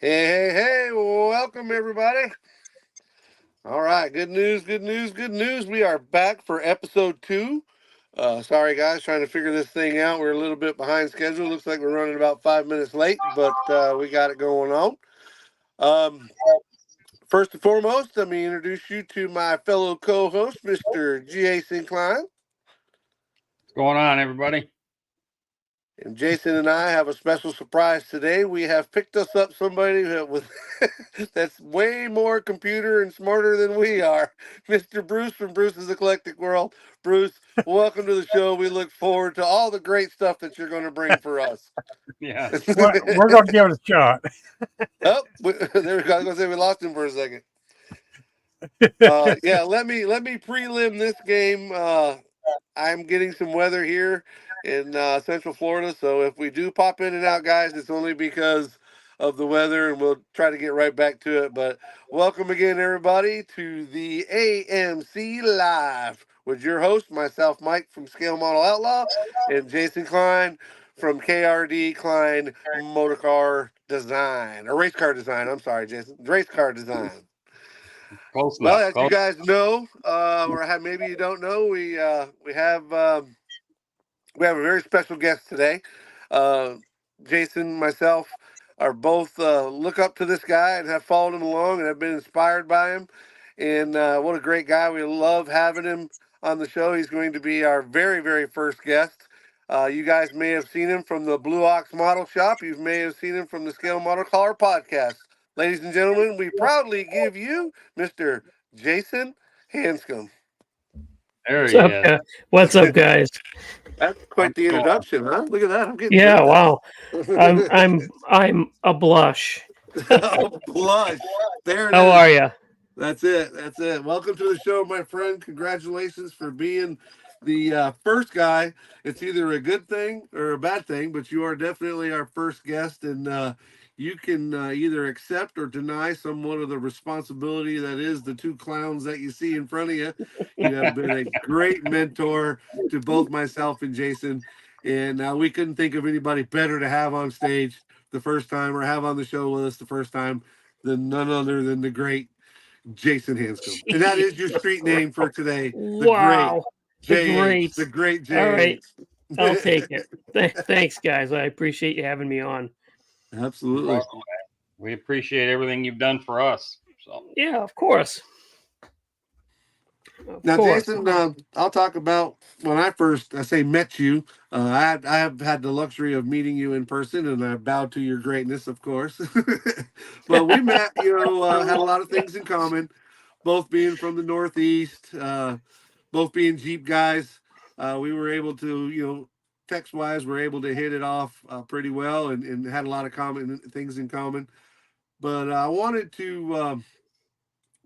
Hey, hey, hey, welcome everybody. All right, good news, good news, good news. We are back for episode two. Sorry, guys, trying to figure this thing out. We're a little bit behind schedule. Looks like we're running about 5 minutes late, but we got it going on. Um, First and foremost, let me introduce you to my fellow co host, Mr. Jason Klein. What's going on, everybody? And Jason and I have a special surprise today. We have picked us up somebody with that's way more computer and smarter than we are, Mr. Bruce from Bruce's Eclectic World. Bruce, welcome to the show. We look forward to all the great stuff that you're going to bring for us. Yeah. We're going to give it a shot. There we go. I was going to say we lost him for a second. Yeah, let me prelim this game. I'm getting some weather here in Central Florida, so if we do pop in and out, guys, it's only because of the weather, and we'll try to get right back to it. But welcome again, everybody, to the AMC Live with your host, myself, Mike from Scale Model Outlaw, and Jason Klein from KRD Klein Motorcar Design, or Race Car Design. I'm sorry, Jason, Race Car Design. Close Well, enough. as you guys know, maybe you don't know, we have a very special guest today. Uh, Jason, myself, are both look up to this guy and have followed him along and have been inspired by him. And what a great guy! We love having him on the show. He's going to be our very, very first guest. You guys may have seen him from the Blue Ox Model Shop. You may have seen him from the Scale Model Car podcast. Ladies and gentlemen, we proudly give you Mr. Jason Hanscom. There What's he up, is. What's up, guys? That's quite the Wonderful. introduction, huh? Look at that. I'm getting Yeah, wow. I'm nervous. I'm a blush. Oh, blush. There it How is. are you? That's it. That's it. Welcome to the show, my friend. Congratulations for being the first guy. It's either a good thing or a bad thing, but you are definitely our first guest, and you can either accept or deny somewhat of the responsibility that is the two clowns that you see in front of you. You have been a great mentor to both myself and Jason, and we couldn't think of anybody better to have on stage the first time or have on the show with us the first time than none other than the great Jason Hanscom. And that is your street name for today. The great Wow, the JH. great. The great All right, JH. I'll take it. Thanks, guys. I appreciate you having me on. You're Absolutely. welcome. We appreciate everything you've done for us. So, Yeah, of course. Of Now, course. Jason, I'll talk about when I say met you. I have had the luxury of meeting you in person, and I bowed to your greatness, of course. But we met, had a lot of things in common, both being from the Northeast, both being Jeep guys. We were able to, text wise, we're able to hit it off pretty well and had a lot of common things in common. But I wanted to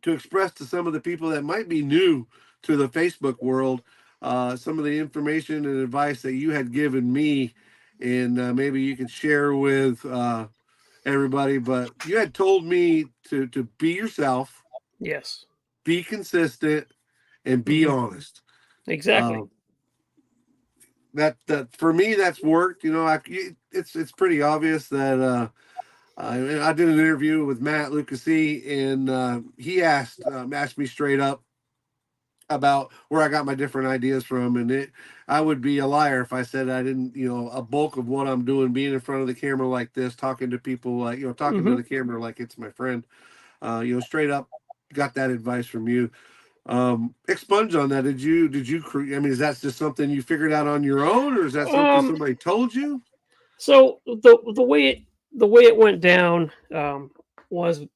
express to some of the people that might be new to the Facebook world some of the information and advice that you had given me, and maybe you could share with everybody. But you had told me to be yourself, Yes. be consistent, and be Hmm. honest. Exactly. Uh, that for me that's worked. It's pretty obvious that. I did an interview with Matt Lucasy, and he asked me straight up about where I got my different ideas from, and I would be a liar if I said I didn't. A bulk of what I'm doing, being in front of the camera like this, talking to people like talking to Hmm. the camera like it's my friend. Straight up, got that advice from you. Expunge on that. I mean, is that just something you figured out on your own, or is that something Um. somebody told you? So the way it went down was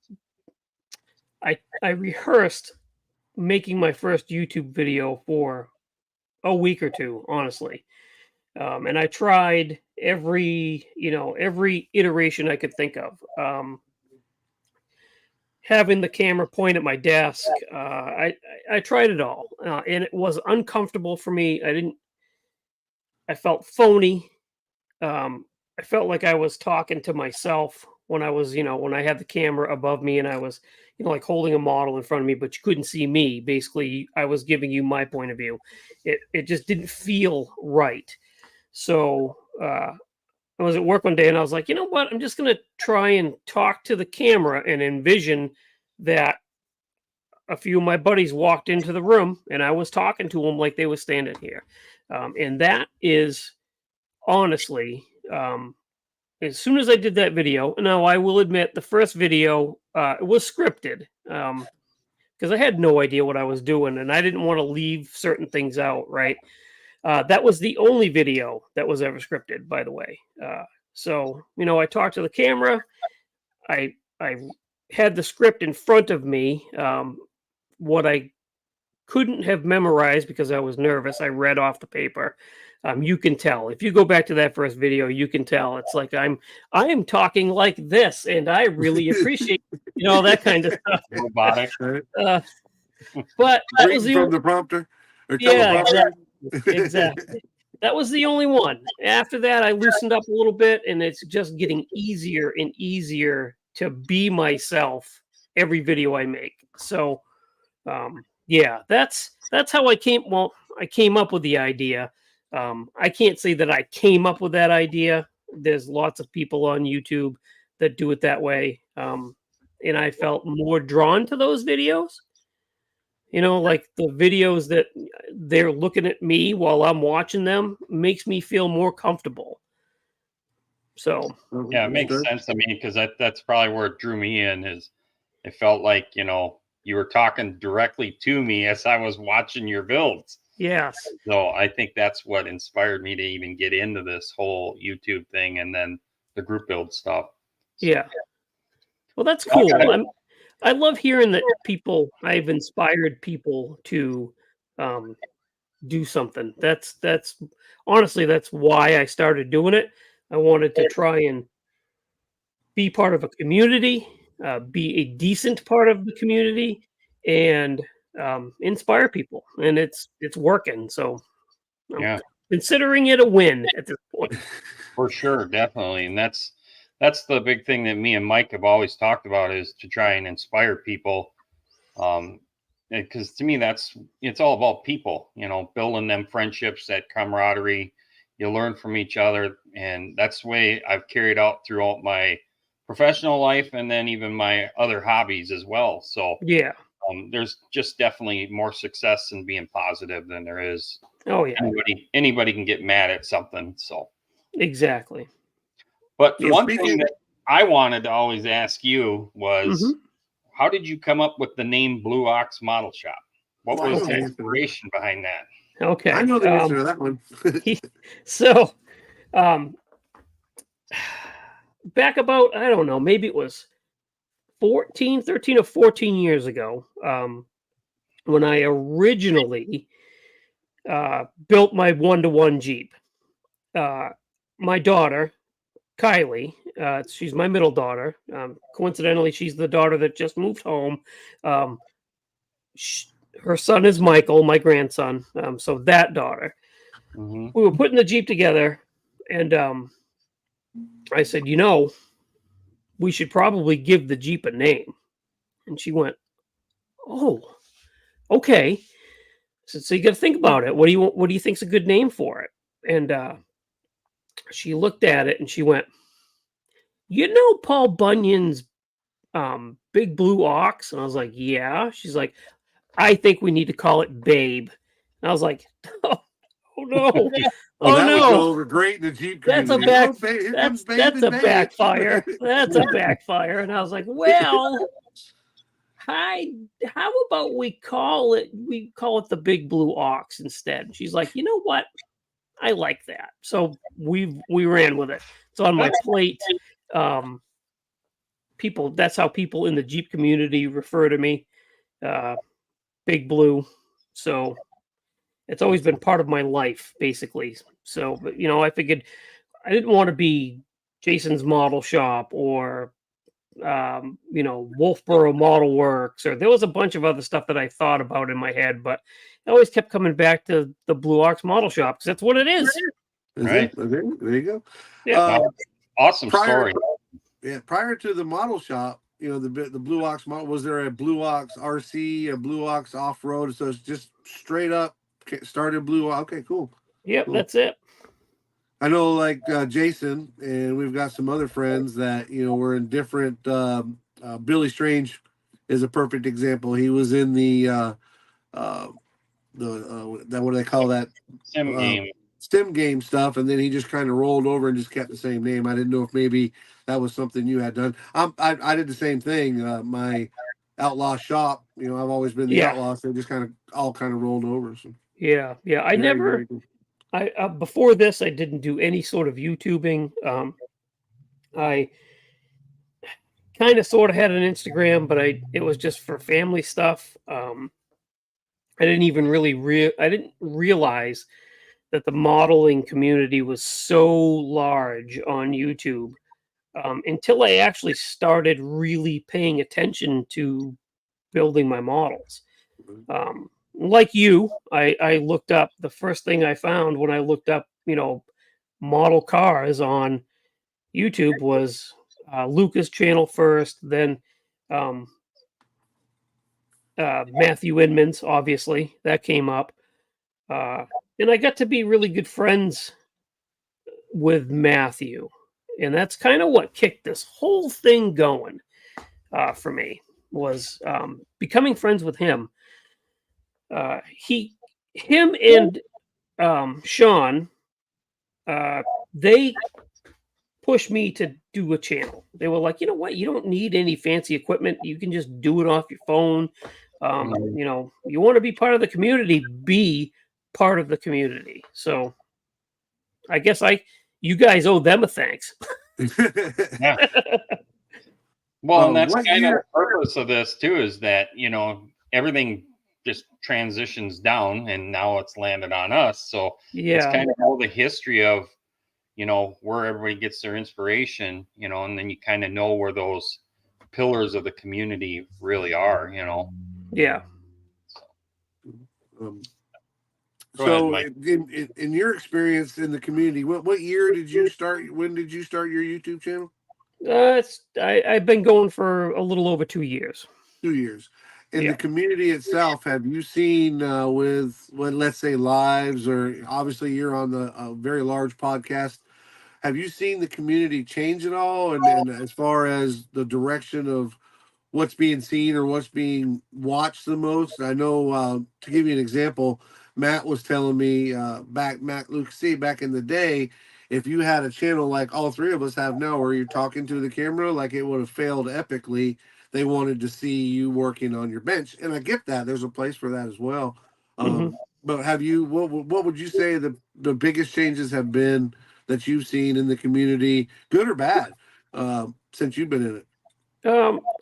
I rehearsed making my first YouTube video for a week or two, honestly. And I tried every iteration I could think of. Having the camera point at my desk, I tried it all, and it was uncomfortable for me. I felt phony. I felt like I was talking to myself when when I had the camera above me and I was, like holding a model in front of me, but you couldn't see me. Basically, I was giving you my point of view. It just didn't feel right. So I was at work one day and I was like, you know what? I'm just going to try and talk to the camera and envision that a few of my buddies walked into the room and I was talking to them like they were standing here. And that is honestly, as soon as I did that video, now I will admit the first video it was scripted because I had no idea what I was doing and I didn't want to leave certain things out, right? That was the only video that was ever scripted, by the way. So, I talked to the camera. I had the script in front of me. What I couldn't have memorized because I was nervous, I read off the paper. You can tell if you go back to that first video, you can tell it's like I am talking like this, and I really appreciate that kind of stuff. Robotic. But that was Reading from the prompter or yeah, teleprompter. exactly. That was the only one. After that, I loosened up a little bit, and it's just getting easier and easier to be myself every video I make. So, yeah, that's how I came. Well, I came up with the idea. I can't say that I came up with that idea. There's lots of people on YouTube that do it that way, and I felt more drawn to those videos. Like the videos that they're looking at me while I'm watching them makes me feel more comfortable. So Yeah, it makes sense. I mean, because that's probably where it drew me in. Is it felt like you were talking directly to me as I was watching your builds. yes, So I think that's what inspired me to even get into this whole YouTube thing and then the group build stuff. yeah. Well, that's cool. I love hearing that I've inspired people to do something. That's honestly, that's why I started doing it. I wanted to try and be part of a community, be a decent part of the community, and inspire people. And it's working. So I'm considering it a win at this point. For sure, definitely. And that's the big thing that me and Mike have always talked about, is to try and inspire people. Because to me, it's all about people, building them friendships, that camaraderie. You learn from each other. And that's the way I've carried out throughout my professional life and then even my other hobbies as well. So yeah, there's just definitely more success in being positive than there is. Oh yeah, anybody can get mad at something. So exactly. But one thing that I wanted to always ask you was, how did you come up with the name Blue Ox Model Shop? What was the inspiration behind that? Okay, I know the answer to that one. So, back about, I don't know, maybe it was 13 or 14 years ago, when I originally built my 1-to-1 Jeep. My daughter, Kylie, she's my middle daughter. Coincidentally, she's the daughter that just moved home. Her son is Michael, my grandson. So that daughter. We were putting the Jeep together, and I said, we should probably give the Jeep a name. And she went, "Oh, okay." So you got to think about it. What do you think's a good name for it? And she looked at it and she went, Paul Bunyan's Big Blue Ox? And I was like, yeah. She's like, I think we need to call it Babe. And I was like, oh no. Well, oh that no. would go over great in the Jeep community. That's a backfire. That's a backfire. And I was like, well, how about we call it the Big Blue Ox instead? And she's like, you know what? I like that. So we ran with it. It's on my plate. That's how people in the Jeep community refer to me. Big Blue. So it's always been part of my life, basically. So, but I figured I didn't want to be Jason's Model Shop or Wolfboro Model Works, or there was a bunch of other stuff that I thought about in my head, but I always kept coming back to the Blue Ox Model Shop because that's what it is. Right. There you go. Yeah. Awesome story. Yeah. Prior to the model shop, the Blue Ox model, was there a Blue Ox RC, a Blue Ox off road? So it's just straight up started Blue Ox. Okay, cool. Yep, cool. That's it. I know, like Jason, and we've got some other friends that were in different. Billy Strange is a perfect example. He was in uh, that what do they call that Sim uh, game. STEM game stuff, and then he just kind of rolled over and just kept the same name. I didn't know if maybe that was something you had done. I did the same thing. My outlaw shop, I've always been the Yeah, outlaw, so it just kind of all kind of rolled over. So yeah. I very, never. very cool. I before this, I didn't do any sort of YouTubing. I kind of sort of had an Instagram, but it was just for family stuff. I didn't even really I didn't realize that the modeling community was so large on YouTube until I actually started really paying attention to building my models. Like you, I looked up the first thing I found when I looked up, model cars on YouTube was Luca's channel first, then um, Matthew Inman's, obviously, that came up. Uh, and I got to be really good friends with Matthew. And that's kind of what kicked this whole thing going for me was becoming friends with him. Him and Sean, uh, they pushed me to do a channel. They were like, you know what? You don't need any fancy equipment. You can just do it off your phone. Mhm. You want to be part of the community, be part of the community. So I guess you guys owe them a thanks. Yeah. Well, and that's What kind of the year? purpose of this too, is that, everything just transitions down and now it's landed on us. So it's Yeah. kind of all the history of, where everybody gets their inspiration, and then you kind of know where those pillars of the community really are. Yeah. Um, Go ahead, so, Mike. in your experience in the community, what year did you start? When did you start your YouTube channel? I've been going for a little over 2 years. 2 years. In the Yeah. community itself, have you seen with let's say lives, or obviously you're on the very large podcast? Have you seen the community change at all? And as far as the direction of what's being seen or what's being watched the most. I know, to give you an example, Matt was telling me Matt Luke C back in the day, if you had a channel like all three of us have now where you're talking to the camera, like it would have failed epically. They wanted to see you working on your bench. And I get that. There's a place for that as well. Hmm. But have you, what would you say the biggest changes have been that you've seen in the community, good or bad, since you've been in it?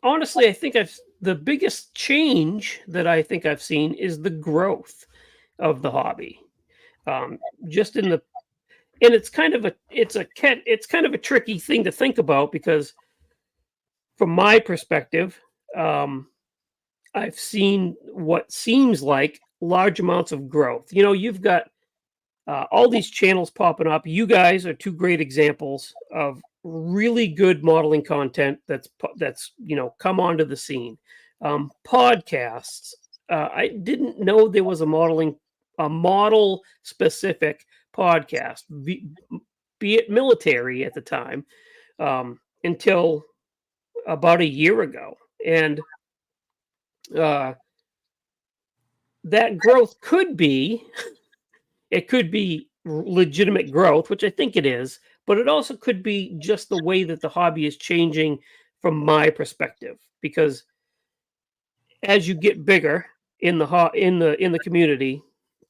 Honestly, I think the biggest change that I think I've seen is the growth of the hobby. Just in the and it's kind of a tricky thing to think about because from my perspective, um, I've seen what seems like large amounts of growth. You've got all these channels popping up. You guys are two great examples of really good modeling content that's come onto the scene. Podcasts. I didn't know there was a model specific podcast, be it military at the time, until about a year ago, and uh, that growth could be legitimate growth, which I think it is, but it also could be just the way that the hobby is changing from my perspective. Because as you get bigger in the community,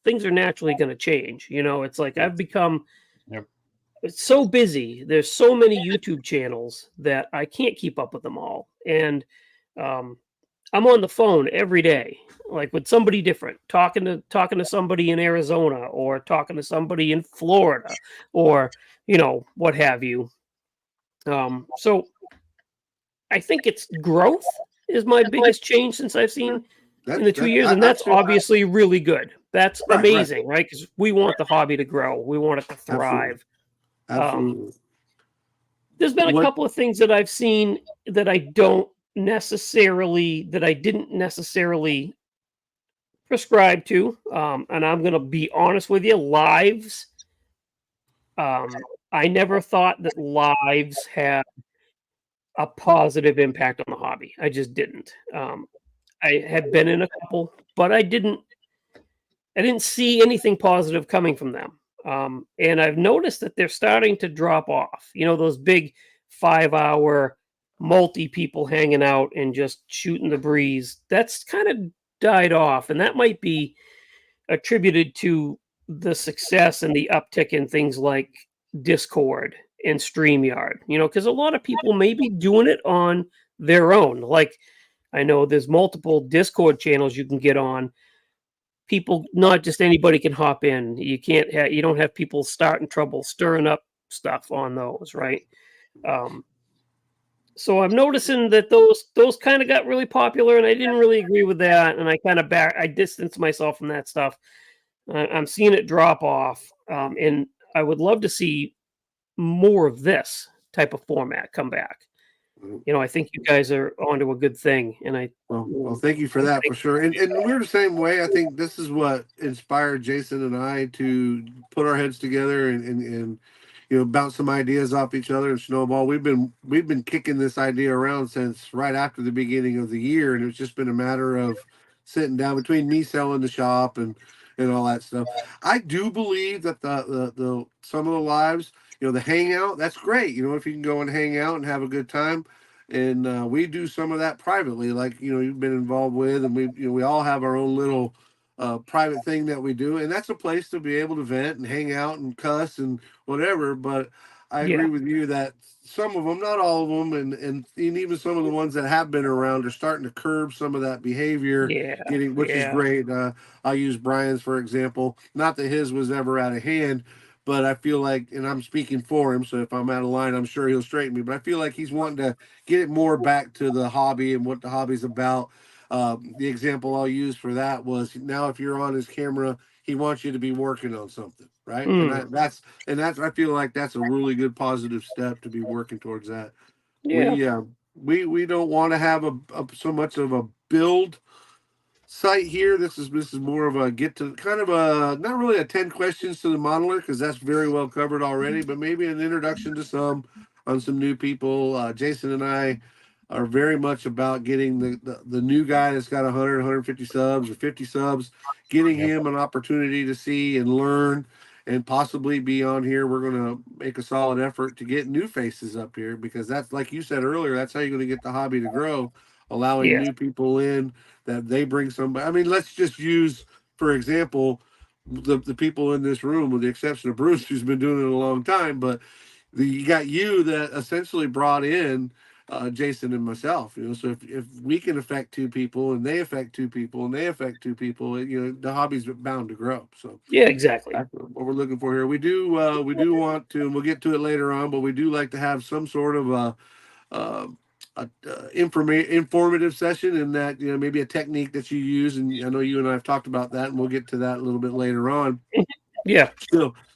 things are naturally going to change. It's like I've become Yep. so busy. There's so many YouTube channels that I can't keep up with them all, and um, I'm on the phone every day, like with somebody different, talking to somebody in Arizona or talking to somebody in Florida or what have you. So I think it's growth is my biggest change since I've seen in That's the 2 years, and I've that's seen. obviously really good. That's Right, right. amazing, right? Because we want the hobby to grow, we want it to Absolutely. thrive. Um, Absolutely. there's been a What couple of things that I've seen that I didn't necessarily prescribe to, and I'm going to be honest with you, lives I never thought that lives had a positive impact on the hobby. I just didn't. I had been in a couple, but I didn't see anything positive coming from them. And I've noticed that they're starting to drop off. You know, those big 5 hour multi people hanging out and just shooting the breeze. That's kind of died off, and that might be attributed to the success and the uptick in things like Discord and StreamYard. You know, because a lot of people may be doing it on their own. Like I know there's multiple Discord channels you can get on. People, not just anybody can hop in. You don't have people starting trouble, stirring up stuff on those, right? Um, so I'm noticing that those kind of got really popular, and I didn't really agree with that, and I distanced myself from that stuff. I'm seeing it drop off, and I would love to see more of this type of format come back. You know, I think you guys are onto a good thing, and Well, thank you for that for sure. And we're the same way. I think this is what inspired Jason and I to put our heads together and bounce some ideas off each other and snowball. We've been kicking this idea around since right after the beginning of the year, and it's just been a matter of sitting down between me selling the shop and all that stuff. I do believe that the some of the lives, the hangout, that's great. If you can go and hang out and have a good time, and we do some of that privately, like you've been involved with, and we all have our own little private thing that we do, and that's a place to be able to vent and hang out and cuss and whatever. But I yeah, agree with you that some of them, not all of them, and even some of the ones that have been around are starting to curb some of that behavior, yeah, which is yeah, great. I'll use Brian's for example. Not that his was ever out of hand, but I feel like, and I'm speaking for him, so if I'm out of line, I'm sure he'll straighten me. But I feel like he's wanting to get it more back to the hobby and what the hobby's about. The example I'll use for that was, now if you're on his camera, he wants you to be working on something, right? And mm, that's I feel like that's a really good positive step to be working towards that. yeah, We don't want to have so much of a build site here. This is more of a get to, kind of a, not really a 10 questions to the modeler, because that's very well covered already, but maybe an introduction to some on some new people. Jason and I are very much about getting the new guy that's got 100, 150 subs or 50 subs, getting Yep. him an opportunity to see and learn and possibly be on here. We're going to make a solid effort to get new faces up here, because that's, like you said earlier, that's how you're going to get the hobby to grow, allowing yeah, new people in, that they bring somebody. I mean, let's just use, for example, the people in this room, with the exception of Bruce, who's been doing it a long time, but you got you that essentially brought in Jason and myself. So if we can affect two people, and they affect two people, and they affect two people, the hobby's bound to grow. So yeah, exactly. that's what we're looking for here. We do want to, and we'll get to it later on, but we do like to have some sort of uh, informative session, in that maybe a technique that you use, and I know you and I have talked about that, and we'll get to that a little bit later on. Yeah,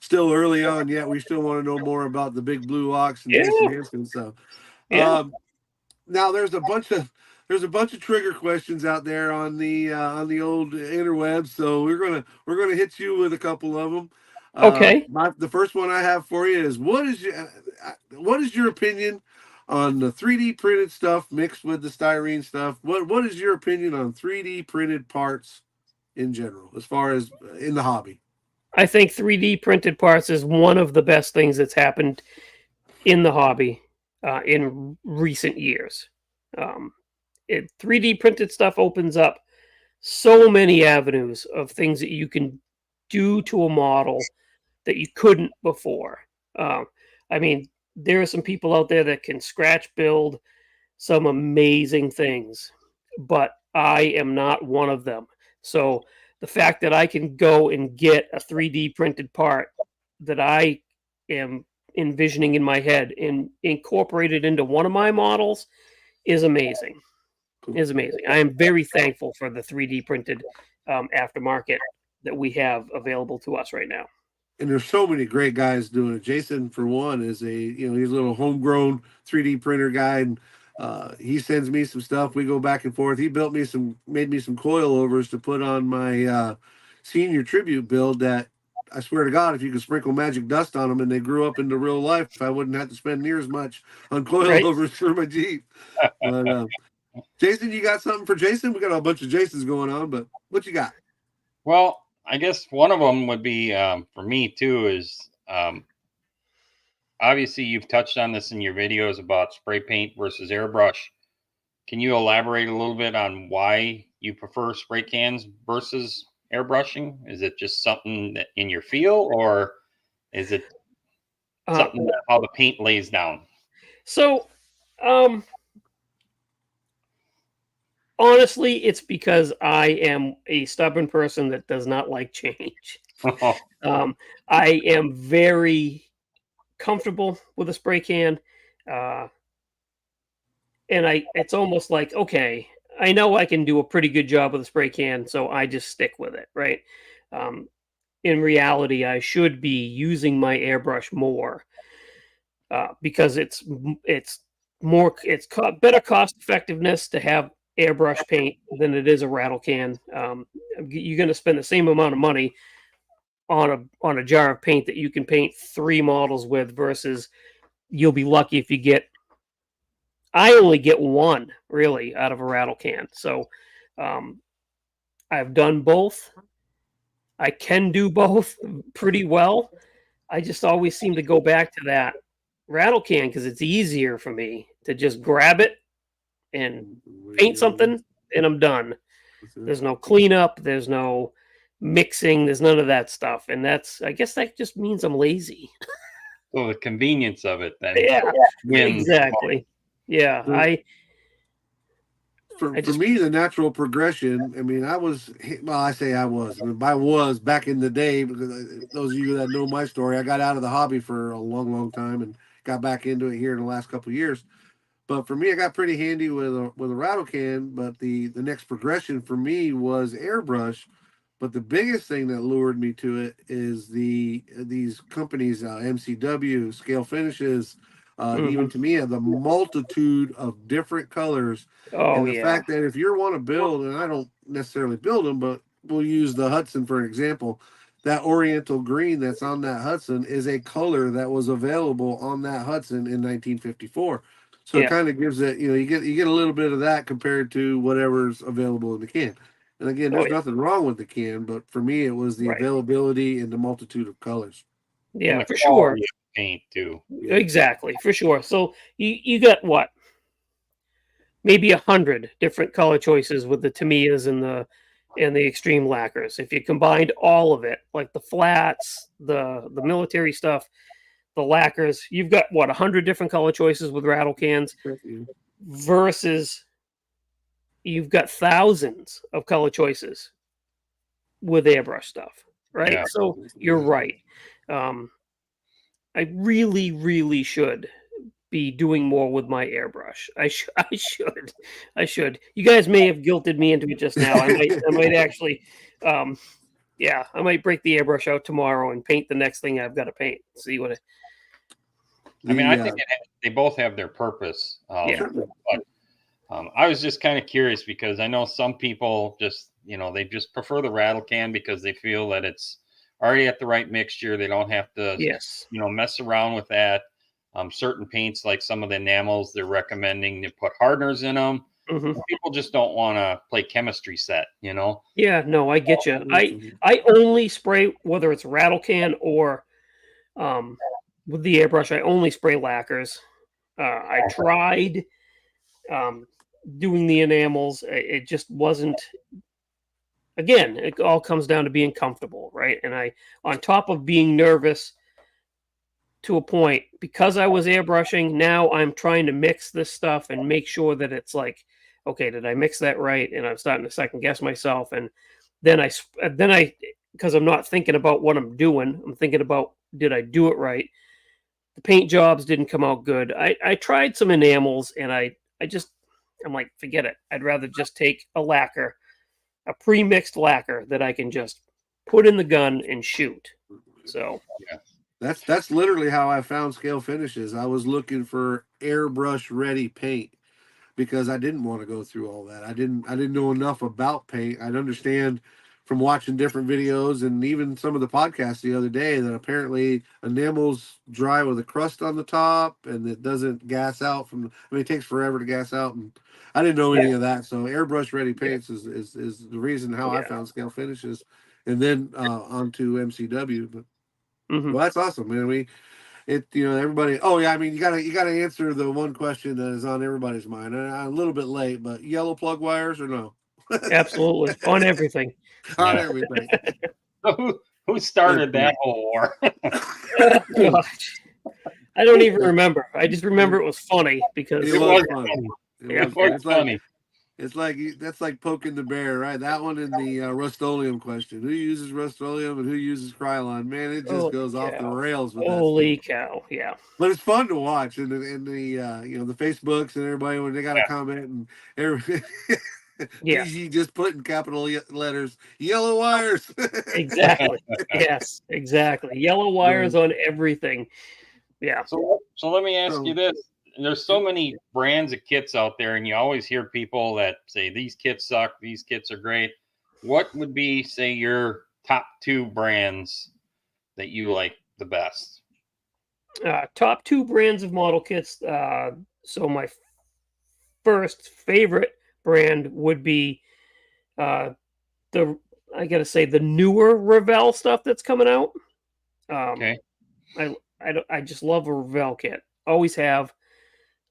Still early on yet. We still want to know more about the big blue ox and yeah, Jason Hansen. So yeah. now there's a bunch of trigger questions out there on the old interwebs. So we're gonna hit you with a couple of them. Okay. The first one I have for you is, what is your opinion on the 3D printed stuff mixed with the styrene stuff? What is your opinion on 3D printed parts in general, as far as in the hobby? I think 3D printed parts is one of the best things that's happened in the hobby in recent years. Um, 3D printed stuff opens up so many avenues of things that you can do to a model that you couldn't before. Um, I mean, there are some people out there that can scratch build some amazing things, but I am not one of them. So the fact that I can go and get a 3D printed part that I am envisioning in my head and incorporate it into one of my models is amazing. Cool. Is amazing. I am very thankful for the 3D printed aftermarket that we have available to us right now. And there's so many great guys doing it. Jason, for one, is he's a little homegrown 3D printer guy, and he sends me some stuff. We go back and forth. He made me some coilovers to put on my senior tribute build that I swear to God, if you could sprinkle magic dust on them and they grew up into real life, I wouldn't have to spend near as much on coilovers for my Jeep. But Jason, you got something for Jason? We got a bunch of Jasons going on, but what you got? Well, I guess one of them would be for me too is obviously you've touched on this in your videos about spray paint versus airbrush. Can you elaborate a little bit on why you prefer spray cans versus airbrushing? Is it just something that in your feel, or is it something that how the paint lays down? So, honestly, it's because I am a stubborn person that does not like change. I am very comfortable with a spray can. And it's almost like, okay, I know I can do a pretty good job with a spray can, so I just stick with it, right? In reality, I should be using my airbrush more because it's better cost effectiveness to have airbrush paint than it is a rattle can. You're going to spend the same amount of money on a jar of paint that you can paint 3 models with versus you'll be lucky if you get. I only get 1 really out of a rattle can. So I've done both. I can do both pretty well. I just always seem to go back to that rattle can because it's easier for me to just grab it and paint something and I'm done. There's no cleanup. There's no mixing. There's none of that stuff. And I guess that just means I'm lazy. So the convenience of it then. Yeah, wins. exactly. Yeah, For me, the natural progression. I mean, I was back in the day, because those of you that know my story, I got out of the hobby for a long, long time and got back into it here in the last couple of years. But for me, I got pretty handy with a rattle can. But the next progression for me was airbrush. But the biggest thing that lured me to it is these companies, MCW, Scale Finishes, even to me, the multitude of different colors, Oh, and the yeah. fact that if you want to build, and I don't necessarily build them, but we'll use the Hudson for an example. That Oriental green that's on that Hudson is a color that was available on that Hudson in 1954. So it kind of gives it, you get a little bit of that compared to whatever's available in the can. And again, there's nothing wrong with the can, but for me, it was the availability and the multitude of colors. Yeah, for sure. Paint too. Exactly, for sure. So you got what? Maybe 100 different color choices with the Tamiyas and the extreme lacquers. If you combined all of it, like the flats, the military stuff, the lacquers, you've got what, 100 different color choices with rattle cans versus you've got thousands of color choices with airbrush stuff, right? Yeah. So you're right. I really, really should be doing more with my airbrush. I should. You guys may have guilted me into it just now. I might actually, I might break the airbrush out tomorrow and paint the next thing I've got to paint. See what I mean, I think they both have their purpose. But I was just kind of curious because I know some people just, they just prefer the rattle can because they feel that it's already at the right mixture. They don't have to, mess around with that. Certain paints, like some of the enamels, they're recommending to put hardeners in them. Mm-hmm. People just don't want to play chemistry set, Yeah, no, I get you. I only spray, whether it's rattle can or with the airbrush, I only spray lacquers. I tried doing the enamels. It just wasn't. Again, it all comes down to being comfortable, right? And on top of being nervous to a point, because I was airbrushing, now I'm trying to mix this stuff and make sure that it's like, okay, did I mix that right? And I'm starting to second guess myself. And then I, because I'm not thinking about what I'm doing, I'm thinking about, did I do it right? The paint jobs didn't come out good. I tried some enamels and I'm like, forget it. I'd rather just take a lacquer, a pre-mixed lacquer that I can just put in the gun and shoot. So that's literally how I found Scale Finishes. I was looking for airbrush ready paint because I didn't want to go through all that. I didn't know enough about paint. I'd understand from watching different videos and even some of the podcasts the other day that apparently enamel's dry with a crust on the top and it doesn't gas out from. I mean, it takes forever to gas out, and I didn't know any Yeah. of that. So airbrush ready Yeah. paints is the reason how I Yeah. found Scale Finishes, and then onto MCW. But Hmm. well, that's awesome, man. Everybody. Oh yeah, I mean, you gotta answer the one question that is on everybody's mind. I'm a little bit late, but yellow plug wires or no? Absolutely. On everything. On Yeah. everything. Who started that whole war? Oh, gosh. I don't even remember. I just remember it was funny because It was funny. It Yeah. was It funny. was funny. It's like that's like poking the bear, right? That one in the Rust-Oleum question. Who uses Rust-Oleum and who uses Krylon? Man, it just holy goes off the cow. rails with that Holy stuff. cow. Yeah. But it's fun to watch in the Facebooks and everybody when they got a comment and every Yeah. DG just put in capital letters yellow wires. Exactly. Yes, exactly. Yellow wires on everything. Yeah. So let me ask you So, this. There's so many brands of kits out there, and you always hear people that say these kits suck, these kits are great. What would be, say, your top 2 brands that you like the best? Top 2 brands of model kits. So my first favorite brand would be the I gotta say the newer Revell stuff that's coming out. Okay. I just love a Revell kit. Always have.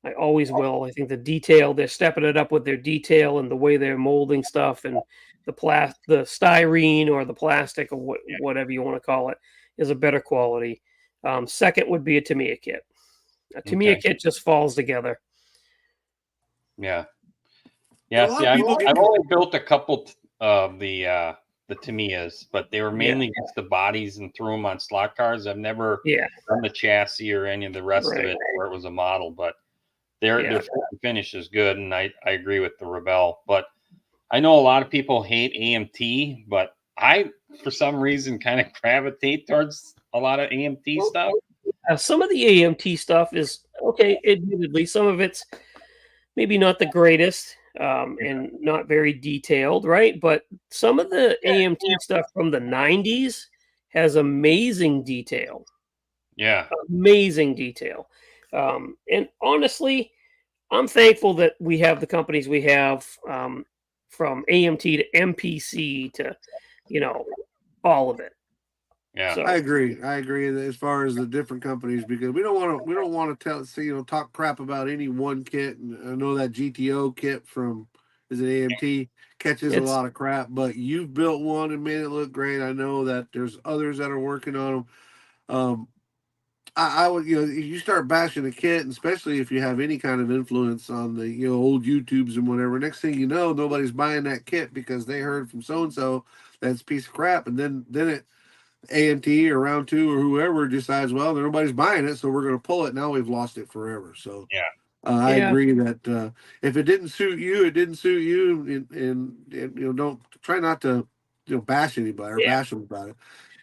I always will. I think the detail, they're stepping it up with their detail and the way they're molding stuff, and the styrene or the plastic or whatever you want to call it is a better quality. Second would be a Tamiya kit. A Tamiya Okay. kit just falls together. Yeah. a Yeah. lot See, of I've, people get I've only built a couple of the Tamiyas, but they were Yeah. mainly just the bodies and threw them on slot cars. I've never Yeah. done the chassis or any of the rest of Right. it where it was a model, but their Yeah. fit and finish is good, and I agree with the Rebel. But I know a lot of people hate AMT, but I, for some reason, kind of gravitate towards a lot of AMT stuff. Some of the AMT stuff is okay. Admittedly, some of it's maybe not the greatest and not very detailed, right? But some of the AMT stuff from the 90s has amazing detail. Yeah. Amazing detail. And honestly, I'm thankful that we have the companies we have, from AMT to MPC to, all of it. Yeah. So I agree. I agree as far as the different companies because we don't want to talk crap about any one kit. And I know that GTO kit from is it AMT catches a it's lot of crap, but you've built one and made it look great. I know that there's others that are working on them. I would if you start bashing a kit, and especially if you have any kind of influence on the old YouTubes and whatever. Next thing you know, nobody's buying that kit because they heard from so and so that's a piece of crap, and then it AMT or round two or whoever decides, well, nobody's buying it, so we're going to pull it. Now we've lost it forever. So Yeah. I yeah, agree that if it didn't suit you, it didn't suit you, and don't try not to bash anybody or yeah. bash them about it.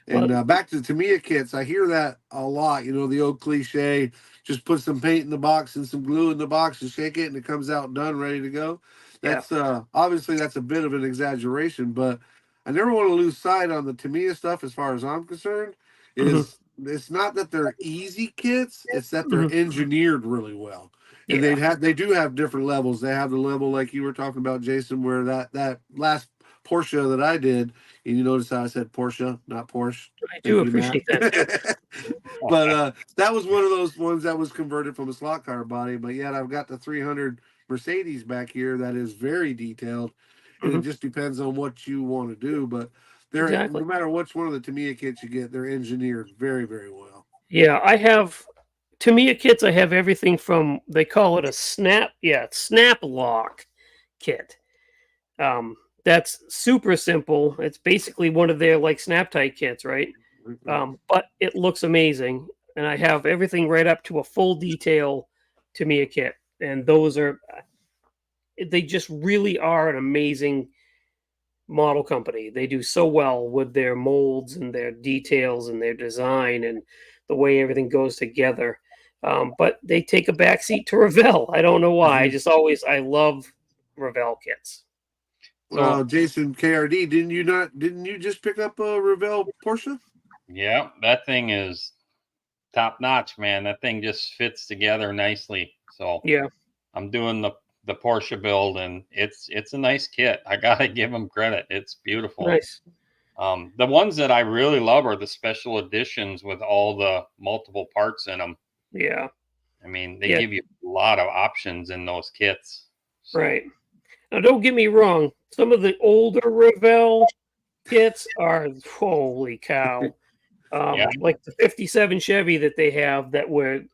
Well, And back to the Tamiya kits, I hear that a lot. The old cliche: just put some paint in the box and some glue in the box and shake it, and it comes out done, ready to go. yeah. That's obviously that's a bit of an exaggeration, but I never want to lose sight on the Tamiya stuff. As far as I'm concerned, Mhm, is it's not that they're easy kits; it's that they're mhm. engineered really well. And Yeah, they do have different levels. They have the level like you were talking about, Jason, where that last Porsche that I did. And you notice how I said Porsche, not Porsche. I do Thank you, Matt. appreciate that too. But that was one of those ones that was converted from a slot car body. But yet I've got the 300 Mercedes back here that is very detailed, and it Mhm, just depends on what you want to do. But they're exactly. no matter which one of the Tamiya kits you get, they're engineered very, very well. Yeah, I have Tamiya kits. I have everything from they call it a snap lock kit. Um, that's super simple. It's basically one of their like snap tight kits, right? But it looks amazing, and I have everything right up to a full detail Tamiya kit, and they just really are an amazing model company. They do so well with their molds and their details and their design and the way everything goes together. But they take a backseat to Revell. I don't know why. I love Revell kits. So Jason KRD, didn't you just pick up a Revell Porsche? yeah, that thing is top notch, man. That thing just fits together nicely. So Yeah. I'm doing the Porsche build, and it's a nice kit. I gotta give them credit. It's beautiful. Nice. The ones that I really love are the special editions with all the multiple parts in them. Yeah. I mean, they Yeah. give you a lot of options in those kits. So, Right. Now, don't get me wrong. Some of the older Revell kits are holy cow. Yeah. Like the 57 Chevy that they have that were,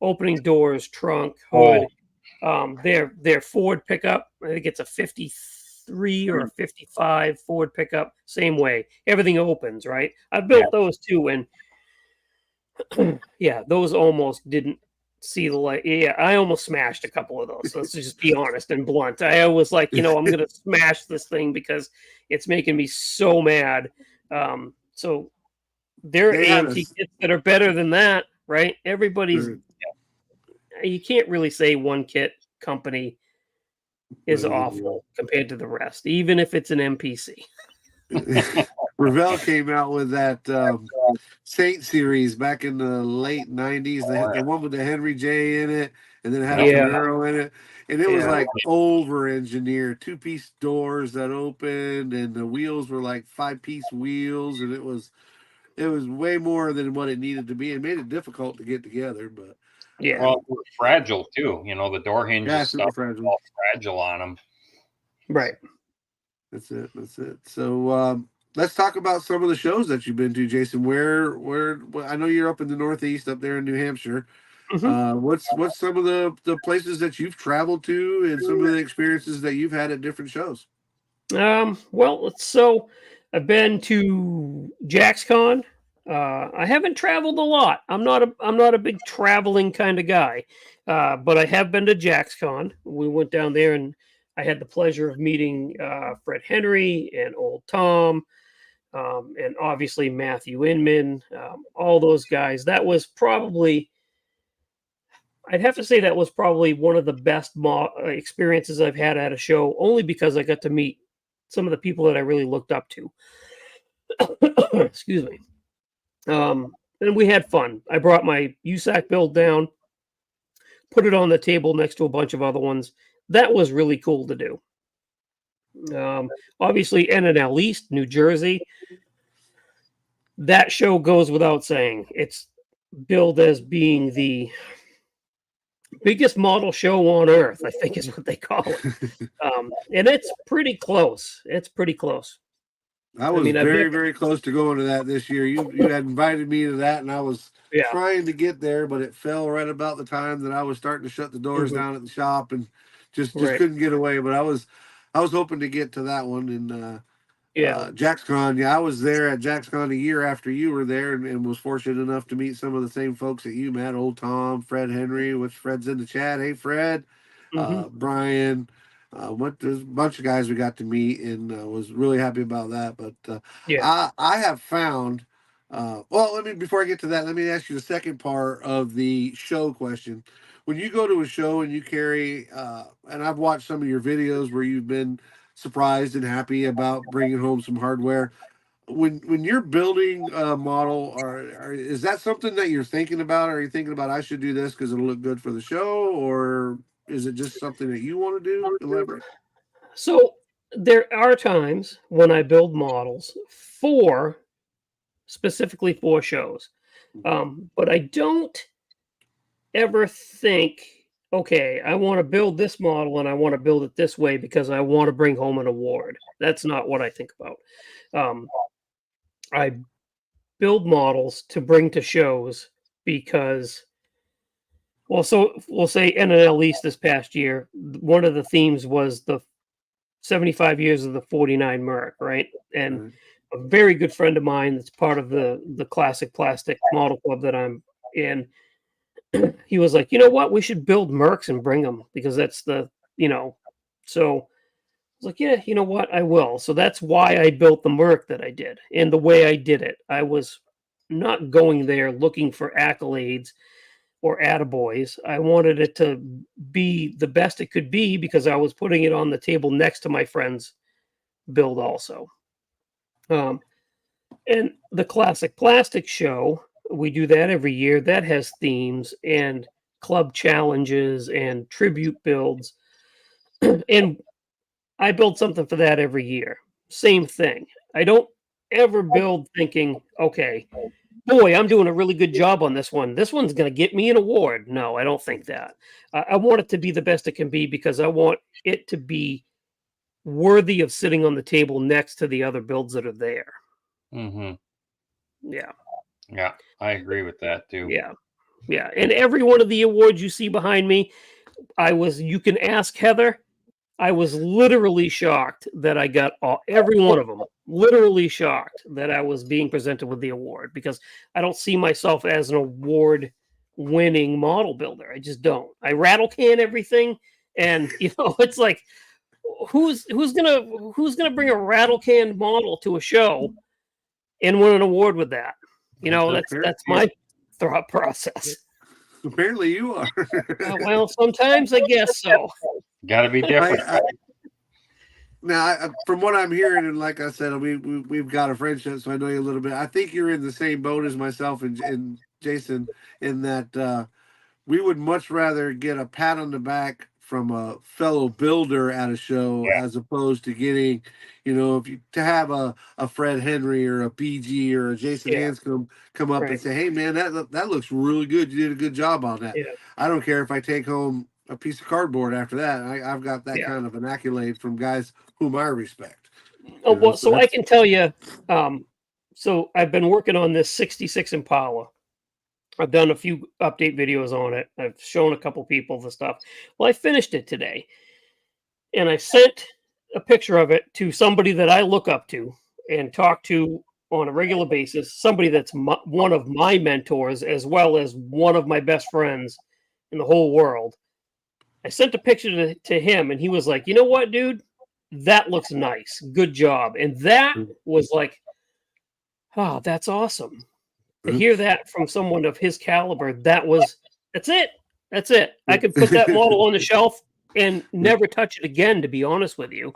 opening doors, trunk, Oh, hood. Their Ford pickup, I think it's a 53 or a 55 Ford pickup, same way. Everything opens, right? I built those too, and yeah, those almost didn't see the light. Yeah, I almost smashed a couple of those. Let's just be honest and blunt. I was like, I'm gonna smash this thing because it's making me so mad. So there are They had AMC us. kits that are better than that, right? Everybody's you can't really say one kit company is awful compared to the rest, even if it's an MPC. Revell came out with that Saint series back in the late '90s. The one with the Henry J in it, and then it had a Yeah. Camaro in it, and it was Yeah. like over engineered, 2-piece doors that opened, and the wheels were like 5-piece wheels, and it was way more than what it needed to be. It made it difficult to get together, but Yeah. well, they're fragile too. The door hinges yeah, stuff super fragile. all fragile on them. Right. That's it. That's it. So let's talk about some of the shows that you've been to, Jason. Where I know you're up in the Northeast, up there in New Hampshire. Mhm. What's some of the places that you've traveled to, and some of the experiences that you've had at different shows? Well, so I've been to JaxCon. I haven't traveled a lot. I'm not a big traveling kind of guy. But I have been to JaxCon. We went down there and I had the pleasure of meeting Fred Henry and Old Tom, and obviously Matthew Inman, all those guys. I'd have to say that was probably one of the best experiences I've had at a show, only because I got to meet some of the people that I really looked up to. Excuse me. And we had fun. I brought my USAC build down, put it on the table next to a bunch of other ones. That was really cool to do. Obviously, NNL East, New Jersey. That show goes without saying. It's billed as being the biggest model show on earth, I think is what they call it. And it's pretty close. It's pretty close. I was very, very close to going to that this year. You had invited me to that, and I was trying to get there, but it fell right about the time that I was starting to shut the doors down at the shop, and just couldn't get away. But I was hoping to get to that one. And JaxCon, I was there at JaxCon a year after you were there, and was fortunate enough to meet some of the same folks that you met: Old Tom, Fred Henry, which Fred's in the chat. Hey, Fred, Brian. There's a bunch of guys we got to meet, and was really happy about that. But I have found. Well, before I get to that, let me ask you the second part of the show question. When you go to a show and you carry, and I've watched some of your videos where you've been surprised and happy about bringing home some hardware. When you're building a model, or is that something that you're thinking about? Are you thinking about I should do this because it'll look good for the show, or is it just something that you want to do? Elaborate. So there are times when I build models specifically for shows, but I don't ever think, okay, I want to build this model and I want to build it this way because I want to bring home an award. That's not what I think about. I build models to bring to shows because, so we'll say NNL East this past year, one of the themes was the 75 years of the 49 Merc, right? And a very good friend of mine that's part of the Classic Plastic Model Club that I'm in, he was like, you know what, we should build Mercs and bring them because that's so I was like, yeah, you know what, I will. So that's why I built the Merc that I did. And the way I did it, I was not going there looking for accolades or attaboys. I wanted it to be the best it could be because I was putting it on the table next to my friend's build also. And the Classic Plastic Show, we do that every year. That has themes and club challenges and tribute builds. And I build something for that every year. Same thing. I don't ever build thinking, okay, boy, I'm doing a really good job on this one. This one's going to get me an award. No, I don't think that. I want it to be the best it can be because I want it to be worthy of sitting on the table next to the other builds that are there. Mm-hmm. Yeah. Yeah, I agree with that too. Yeah. Yeah. And every one of the awards you see behind me, you can ask Heather. I was literally shocked that I got every one of them. Literally shocked that I was being presented with the award because I don't see myself as an award-winning model builder. I just don't. I rattle can everything, and it's like, who's gonna bring a rattle can model to a show and win an award with that? That's my thought process. Apparently, you are. Well, sometimes I guess so. Got to be different. Now, from what I'm hearing, and like I said, we've got a friendship, so I know you a little bit. I think you're in the same boat as myself and Jason, in that we would much rather get a pat on the back from a fellow builder at a show as opposed to getting, to have a Fred Henry or a BG or a Jason Hanscom come up and say, "Hey, man, that looks really good. You did a good job on that." Yeah. I don't care if I take home a piece of cardboard after that. I've got that kind of an accolade from guys whom I respect. Oh, well, so I can tell you, so I've been working on this 66 Impala. I've done a few update videos on it. I've shown a couple people the stuff. Well, I finished it today, and I sent a picture of it to somebody that I look up to and talk to on a regular basis, somebody that's one of my mentors as well as one of my best friends in the whole world. I sent a picture to him, and he was like, "You know what, dude? That looks nice. Good job." And that was like, oh, that's awesome. To hear that from someone of his caliber, that's it. That's it. I could put that model on the shelf and never touch it again, to be honest with you.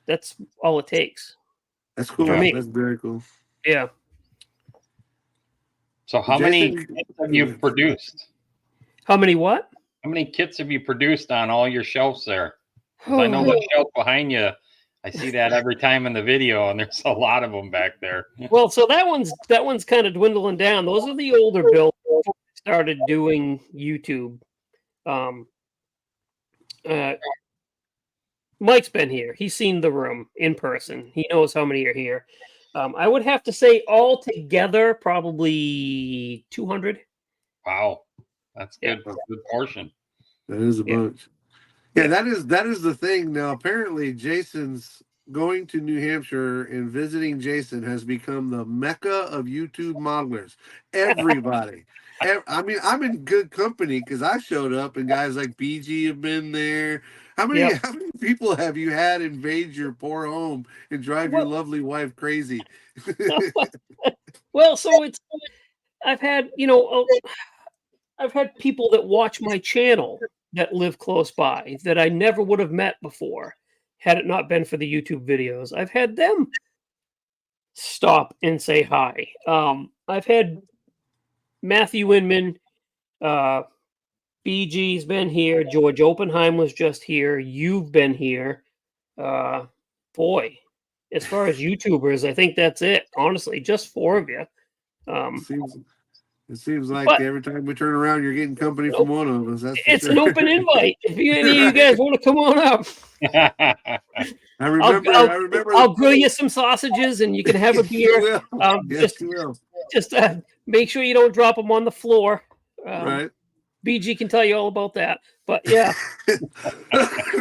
That's all it takes. That's cool. For me. That's very cool. Yeah. So how many kits have you produced? How many what? How many kits have you produced on all your shelves there? I know the shelf behind you. I see that every time in the video, and there's a lot of them back there. Well, so that one's kind of dwindling down. Those are the older builds before I started doing YouTube. Mike's been here. He's seen the room in person. He knows how many are here. I would have to say all together, probably 200. Wow. That's good. That's a good portion. That is a bunch. Yeah, that is the thing. Now, apparently, Jason's going to New Hampshire and visiting Jason has become the mecca of YouTube modelers. Everybody. I mean, I'm in good company because I showed up and guys like BG have been there. How many people have you had invade your poor home and drive your lovely wife crazy? Well, so I've had people that watch my channel that live close by that I never would have met before had it not been for the YouTube videos. I've had them stop and say hi. I've had Matthew Inman, BG's been here. George Oppenheim was just here. You've been here. Boy, as far as YouTubers, I think that's it. Honestly, just 4 of you. It seems like every time we turn around, you're getting company from one of us. It's an open invite. If any of you guys want to come on up, I remember. I'll grill you some sausages, and you can have a beer. Just make sure you don't drop them on the floor. Right. BG can tell you all about that. But yeah.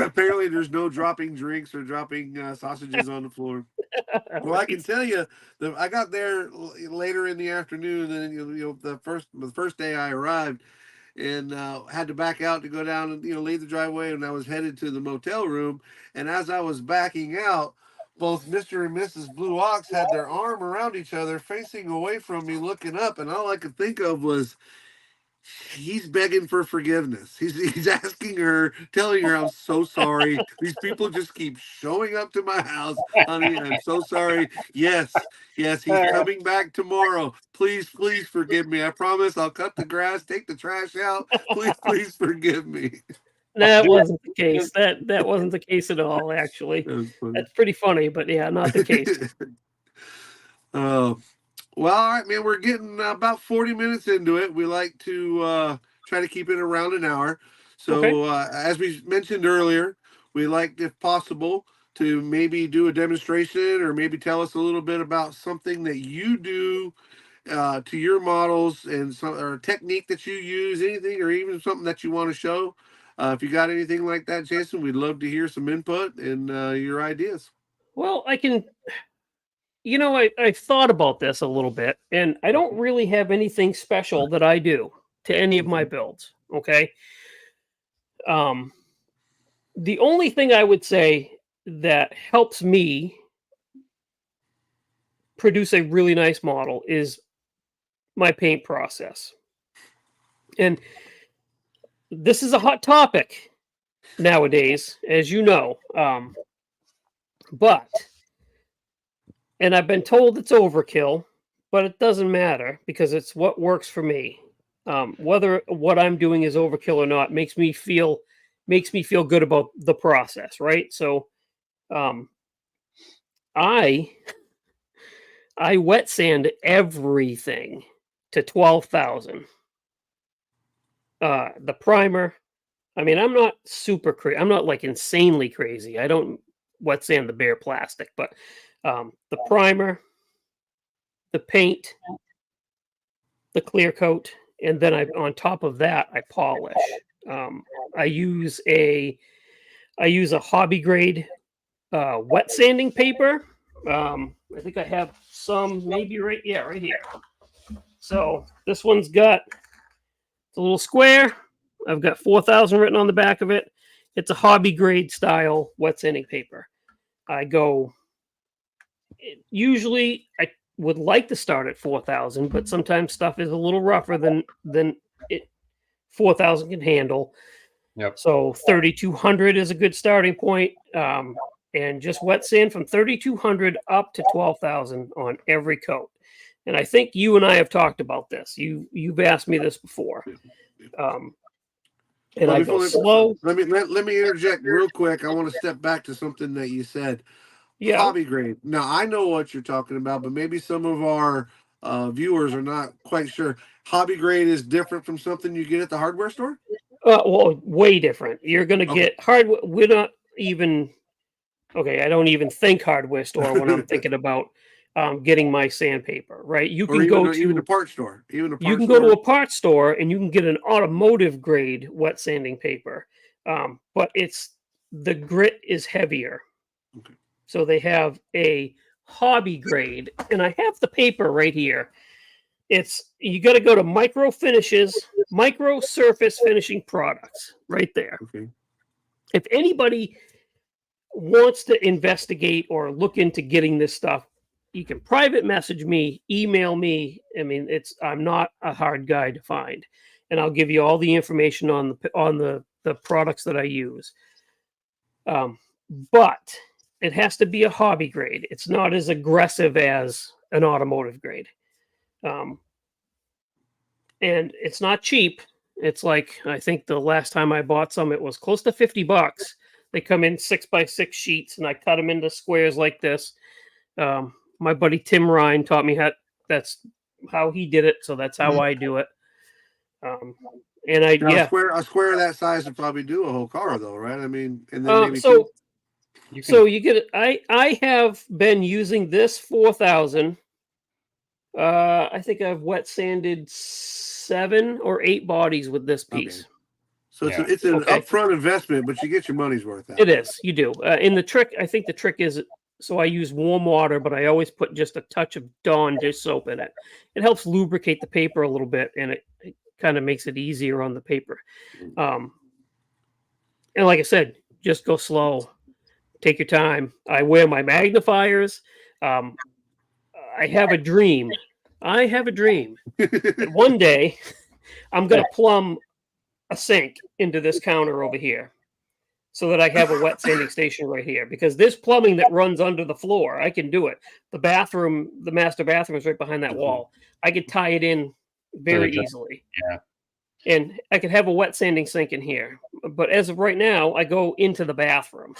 Apparently, there's no dropping drinks or dropping sausages on the floor. Well, I can tell you that I got there later in the afternoon, and the first day I arrived, and had to back out to go down and leave the driveway, and I was headed to the motel room. And as I was backing out, both Mr. and Mrs. Blue Ox had their arm around each other, facing away from me, looking up, and all I could think of was, he's begging for forgiveness. He's asking her, telling her, "I'm so sorry. These people just keep showing up to my house, honey. I'm so sorry. Yes, yes, he's coming back tomorrow. Please, please forgive me. I promise I'll cut the grass, take the trash out. Please, please forgive me." That wasn't the case. That wasn't the case at all, actually. That was funny. That's pretty funny, but yeah, not the case. uh, well, all right, man. We're getting about 40 minutes into it. We like to try to keep it around an hour. Okay. So, as we mentioned earlier, we like, if possible, to maybe do a demonstration or maybe tell us a little bit about something that you do to your models and some or a technique that you use, anything, or even something that you want to show. If you got anything like that, Jason, we'd love to hear some input and your ideas. Well, I can. I've thought about this a little bit, and I don't really have anything special that I do to any of my builds. Okay. The only thing I would say that helps me produce a really nice model is my paint process. And this is a hot topic nowadays, as you know. And I've been told it's overkill, but it doesn't matter because it's what works for me. Whether what I'm doing is overkill or not makes me feel good about the process, right? So, I wet sand everything to 12,000. The primer. I mean, I'm not super crazy. I'm not like insanely crazy. I don't wet sand the bare plastic, but the primer, the paint, the clear coat, and then on top of that, I polish. I use a hobby grade wet sanding paper. I think I have some maybe right here. So this one's got, it's a little square. I've got 4,000 written on the back of it. It's a hobby grade style wet sanding paper. Usually I would like to start at 4,000, but sometimes stuff is a little rougher than 4,000 can handle. Yep. So 3,200 is a good starting point. And just wet sand from 3,200 up to 12,000 on every coat. And I think you and I have talked about this. You've asked me this before. And I go slow. Let me interject real quick. I want to step back to something that you said. Yeah. Hobby grade. Now I know what you're talking about, but maybe some of our viewers are not quite sure. Hobby grade is different from something you get at the hardware store. Well, way different. You're going to get hardware. We're not even. Okay, I don't even think hardware store when I'm thinking about getting my sandpaper. Right? You can go to even a part store. You can go to a parts store and you can get an automotive grade wet sanding paper, but the grit is heavier. Okay. So they have a hobby grade, and I have the paper right here. You got to go to Micro Finishes, Micro Surface Finishing Products, right there. Okay. If anybody wants to investigate or look into getting this stuff, you can private message me, email me. I mean, I'm not a hard guy to find, and I'll give you all the information on the products that I use. But it has to be a hobby grade. It's not as aggressive as an automotive grade. And it's not cheap. It's like, I think the last time I bought some, it was close to $50. They come in 6x6 sheets, and I cut them into squares like this. My buddy Tim Ryan taught me that's how he did it, so that's how I do it. And a square that size would probably do a whole car, though, right? I mean, and then maybe you get it. I have been using this 4,000. I think I've wet sanded 7 or 8 bodies with this piece. Okay. So it's an upfront investment, but you get your money's worth out. It is. You do. And I think the trick is, so I use warm water, but I always put just a touch of Dawn dish soap in it. It helps lubricate the paper a little bit, and it kind of makes it easier on the paper. And like I said, just go slow. Take your time. I wear my magnifiers. I have a dream. That one day I'm going to plumb a sink into this counter over here so that I have a wet sanding station right here, because this plumbing that runs under the floor, I can do it. The bathroom, the master bathroom is right behind that wall. I could tie it in very easily. Yeah. And I could have a wet sanding sink in here. But as of right now, I go into the bathroom.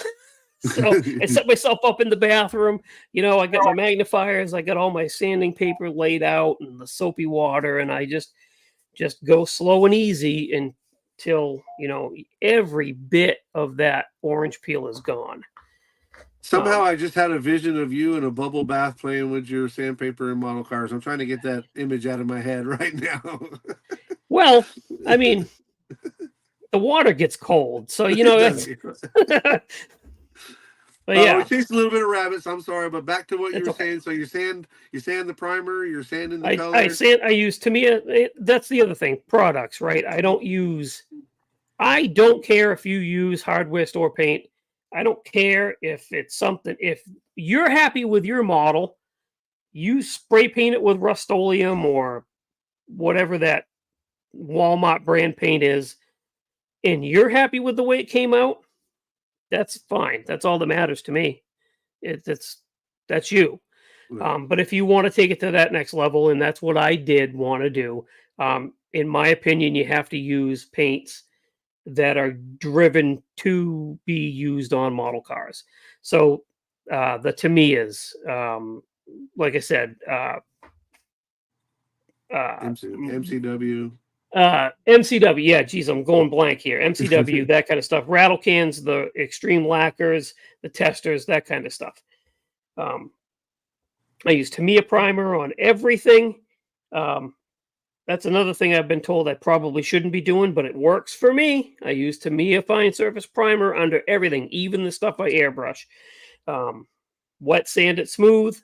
So I set myself up in the bathroom. You know, I got my magnifiers, I got all my sanding paper laid out and the soapy water, and I just go slow and easy until, you know, every bit of that orange peel is gone. Somehow I just had a vision of you in a bubble bath playing with your sandpaper and model cars. I'm trying to get that image out of my head right now. Well, I mean, the water gets cold, so you know that's. But yeah, we chased a little bit of rabbits. I'm sorry, but back to what you were okay. saying. So you sand the primer, you're sanding the color. I use Tamiya. That's the other thing. Products, right? I don't care if you use hardware store paint. I don't care if it's something. If you're happy with your model, you spray paint it with Rust-Oleum or whatever that Walmart brand paint is, and you're happy with the way it came out, that's fine. That's all that matters to me. That's you. But if you want to take it to that next level, and that's what I did want to do, in my opinion, you have to use paints that are driven to be used on model cars. So the Tamiyas, like I said, MCW. MCW, yeah, geez, I'm going blank here. MCW, that kind of stuff. Rattle cans, the extreme lacquers, the testers, that kind of stuff. I use Tamiya primer on everything. That's another thing I've been told I probably shouldn't be doing, but it works for me. I use Tamiya fine surface primer under everything, even the stuff I airbrush. Wet sand it smooth.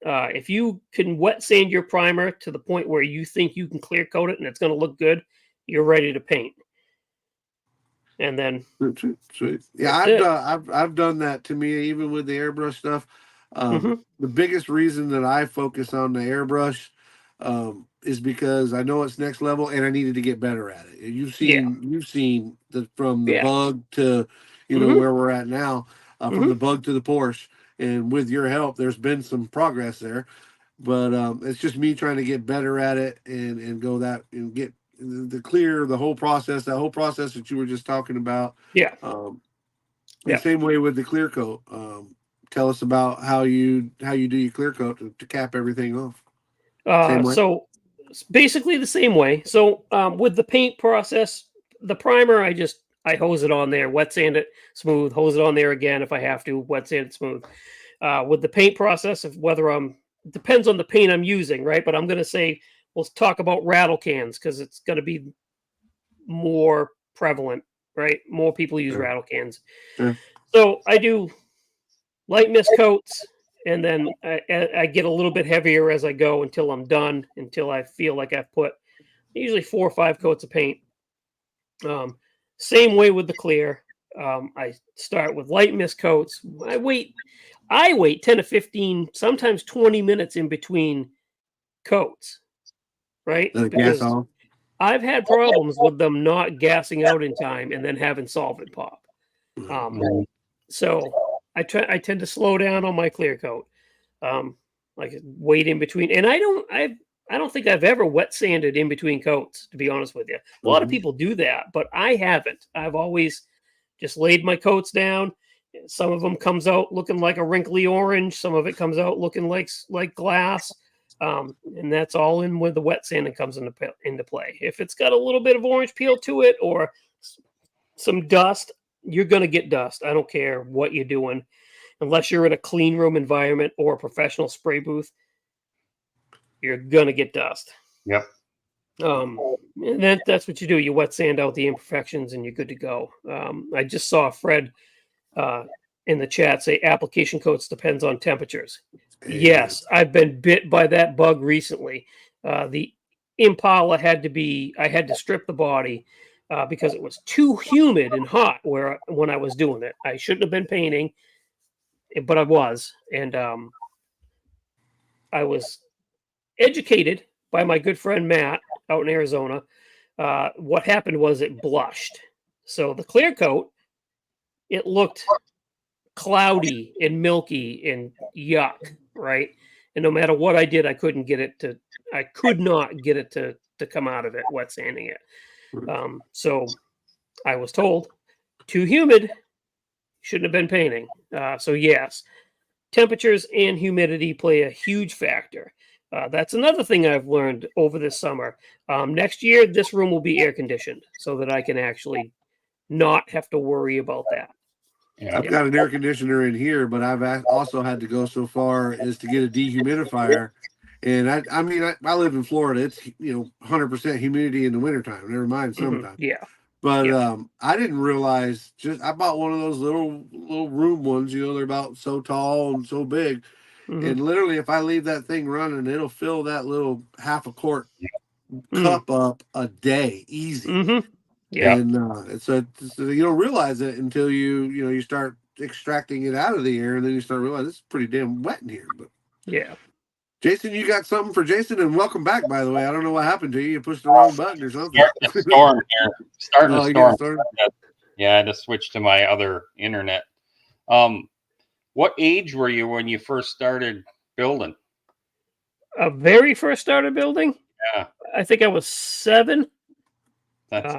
If you can wet sand your primer to the point where you think you can clear coat it and it's going to look good, you're ready to paint. And then, sweet. Yeah, I've done that to me, even with the airbrush stuff. The biggest reason that I focus on the airbrush is because I know it's next level and I needed to get better at it. You've seen from the bug to where we're at now, from the bug to the Porsche. And with your help, there's been some progress there, but it's just me trying to get better at it and go that and get the clear, the whole process, that whole process that you were just talking about. The same way with the clear coat. Tell us about how you do your clear coat to cap everything off. So basically the same way. So with the paint process, the primer, I hose it on there, wet sand it smooth, hose it on there again if I have to, wet sand it smooth. With the paint process, depends on the paint I'm using, right? But I'm going to say, let's talk about rattle cans because it's going to be more prevalent, right? More people use rattle cans. So I do light mist coats, and then I get a little bit heavier as I go until I'm done, until I feel like I've put usually 4 or 5 coats of paint. Same way with the clear. I start with light mist coats. I wait 10 to 15, sometimes 20 minutes in between coats, right? Because I've had problems with them not gassing out in time and then having solvent pop. So I tend to slow down on my clear coat. Like wait in between, and I don't think I've ever wet sanded in between coats, to be honest with you. A lot of people do that, but I haven't. I've always just laid my coats down. Some of them comes out looking like a wrinkly orange. Some of it comes out looking like glass. And that's all in where the wet sanding comes into play. If it's got a little bit of orange peel to it or some dust, you're going to get dust. I don't care what you're doing, unless you're in a clean room environment or a professional spray booth. You're gonna get dust. Yep. And that's what you do. You wet sand out the imperfections, and you're good to go. I just saw Fred in the chat say application coats depends on temperatures. Yes, I've been bit by that bug recently. The Impala I had to strip the body because it was too humid and hot when I was doing it. I shouldn't have been painting, but I was, and I was educated by my good friend Matt out in Arizona what happened was it blushed. So the clear coat, it looked cloudy and milky and yuck, right? And no matter what I did, I could not get it to come out of it, wet sanding it. So I was told, too humid, shouldn't have been painting. So yes, temperatures and humidity play a huge factor. That's another thing I've learned over this summer. Next year, this room will be air conditioned so that I can actually not have to worry about that. Yeah. I've got an air conditioner in here, but I've also had to go so far as to get a dehumidifier. And I mean, I live in Florida. It's 100% humidity in the wintertime. Never mind summertime. Yeah. But I didn't realize. I bought one of those little room ones. They're about so tall and so big. And literally, if I leave that thing running, it'll fill that little half a quart cup up a day, easy. Yeah. And so you don't realize it until you start extracting it out of the air, and then you start realizing it's pretty damn wet in here. But yeah. Jason, you got something for Jason? And welcome back, by the way. I don't know what happened to you. You pushed the wrong button or something. Storm here. Starting to storm. Storm. Yeah, I had to switch to my other internet. What age were you when you first started building? Very first started building? Yeah. I think I was 7. That's